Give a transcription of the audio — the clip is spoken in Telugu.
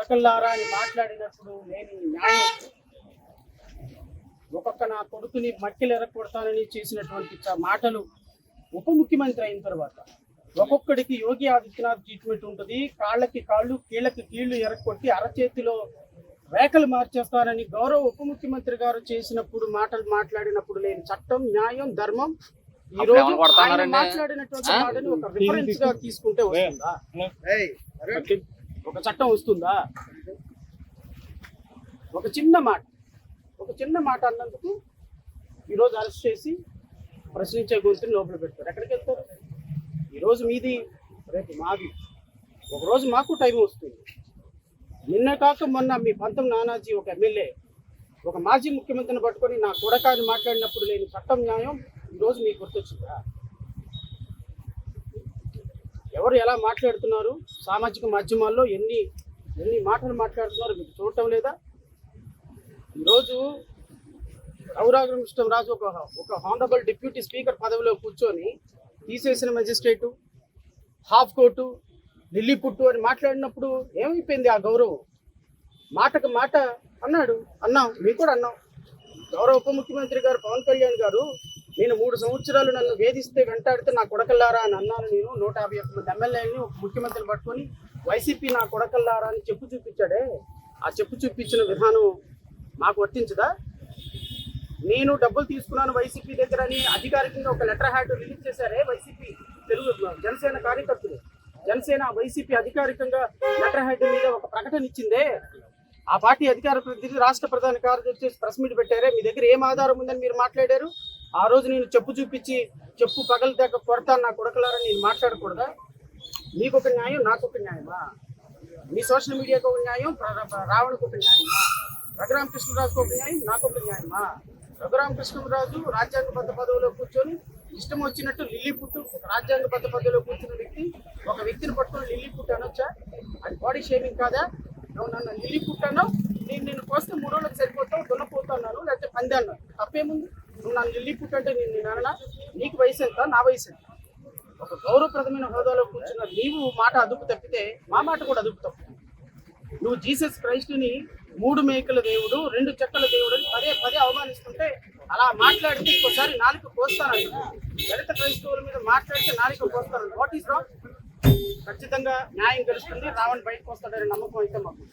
కొడకల్లారా అని మాట్లాడినప్పుడు నేను న్యాయం ఒక్కొక్క నా కొడుకుని మట్టిలు ఎరగొడతానని చేసినటువంటి మాటలు ఉప ముఖ్యమంత్రి అయిన తర్వాత ఒక్కొక్కడికి యోగి ఆదిత్యనాథ్ ట్రీట్మెంట్ ఉంటుంది. కాళ్ళకి కాళ్ళు కీళ్ళకి కీళ్లు ఎరగొట్టి అరచేతిలో రేఖలు మార్చేస్తానని గౌరవ ఉప ముఖ్యమంత్రి గారు చేసినప్పుడు మాటలు మాట్లాడినప్పుడు లేని చట్టం, న్యాయం, ధర్మం ఈ రోజు ఆయన మాట్లాడినటువంటి మాటని ఒక రిఫరెన్స్ గా తీసుకుంటే వస్తుందా? ఒక చట్టం వస్తుందా? ఒక చిన్న మాట అన్నందుకు ఈరోజు అరెస్ట్ చేసి ప్రశ్నించే గొంతుని లోపల పెడతారు. ఎక్కడికి వెళ్తారు? ఈరోజు మీది, రేపు మాది. ఒకరోజు మాకు టైం వస్తుంది. నిన్న కాక మొన్న మీ పంతం నానాజీ ఒక ఎమ్మెల్యే ఒక మాజీ ముఖ్యమంత్రిని పట్టుకొని నా కొడకాన్ని మాట్లాడినప్పుడు లేని చట్టం, న్యాయం ఈరోజు మీకు గుర్తొచ్చిందా? ఎవరు ఎలా మాట్లాడుతున్నారు, సామాజిక మాధ్యమాల్లో ఎన్ని మాటలు మాట్లాడుతున్నారు మీకు చూడటం లేదా? ఈరోజు రఘురామకృష్ణరాజు ఒక హానరబుల్ డిప్యూటీ స్పీకర్ పదవిలో కూర్చొని తీసేసిన మెజిస్ట్రేటు, హాఫ్ కోర్టు, ఢిల్లీ పుట్టు అని మాట్లాడినప్పుడు ఏమైపోయింది ఆ గౌరవం? మాటకు మాట అన్నాం, మీకు కూడా అన్నాం. గౌరవ ఉప ముఖ్యమంత్రి గారు పవన్ కళ్యాణ్ గారు, నేను 3 సంవత్సరాలు నన్ను వేధిస్తే వెంటాడితే నా కొడకల్లారా అని అన్నాను. నేను 151 మంది ఎమ్మెల్యేని ఒక ముఖ్యమంత్రిని పట్టుకొని వైసీపీ నా కొడకల్లారా అని చెప్పు చూపించాడే. ఆ చెప్పు చూపించిన విధానం మాకు వర్తించదా? నేను డబ్బులు తీసుకున్నాను వైసీపీ దగ్గర అని అధికారికంగా ఒక లెటర్ హ్యాడ్ రిలీజ్ చేశారే వైసీపీ జనసేన కార్యకర్తలు. జనసేన వైసీపీ అధికారికంగా లెటర్ హెడ్ మీద ఒక ప్రకటన ఇచ్చిందే. ఆ పార్టీ అధికార ప్రతినిధి రాష్ట్ర ప్రధాన కార్యదర్శి ప్రెస్ మీట్ పెట్టారే. మీ దగ్గర ఏం ఆధారం ఉందని మీరు మాట్లాడారు? ఆ రోజు నేను చెప్పు చూపించి చెప్పు పగలు దగ్గర కొడతాను నా కొడకలారని నేను మాట్లాడకూడదా? మీకు ఒక న్యాయం, నాకు ఒక న్యాయమా? మీ సోషల్ మీడియాకు ఒక న్యాయం, రావణకు ఒక న్యాయమా? రఘురామకృష్ణరాజుకు ఒక న్యాయం, నాకు ఒక న్యాయమా? రఘురామకృష్ణరాజు రాజ్యాంగబద్ధ పదవిలో కూర్చొని ఇష్టం వచ్చినట్టు లిల్లీ పుట్టు, రాజ్యాంగబద్ధ పదవిలో కూర్చున్న వ్యక్తి ఒక వ్యక్తిని పట్టుకుని లిల్లీ పుట్టు అనొచ్చా? అది బాడీ షేమింగ్ కాదా? నువ్వు నన్ను లిల్లీ పుట్టు అన్నావు, నేను కోస్తే 3 రోజులకు సరిపోతావు, దున్నపోతున్నాను, లేకపోతే పంది అన్నాను, తప్పేముంది? నువ్వు నన్ను లిల్లీ పుట్టు అంటే నేను అన్నా? నీకు వయసు ఎంత, నా వయసు ఎంత? ఒక గౌరవప్రదమైన హోదాలో కూర్చున్న నీవు మాట అదుపు తప్పితే మా మాట కూడా అదుపు తప్పు. నువ్వు జీసస్ క్రైస్టుని 3 మేకల దేవుడు, 2 చెక్కల దేవుడు అని పదే అవమానిస్తుంటే అలా మాట్లాడితే ఇంకోసారి నాలుక కోస్తానండి. దళిత క్రైస్తవుల మీద మాట్లాడితే నాలుక కోస్తానండి. What is wrong? ఖచ్చితంగా న్యాయం గెలుస్తుంది, రావణ్ బయటకు వస్తాడనే నమ్మకం అయితే మాకు.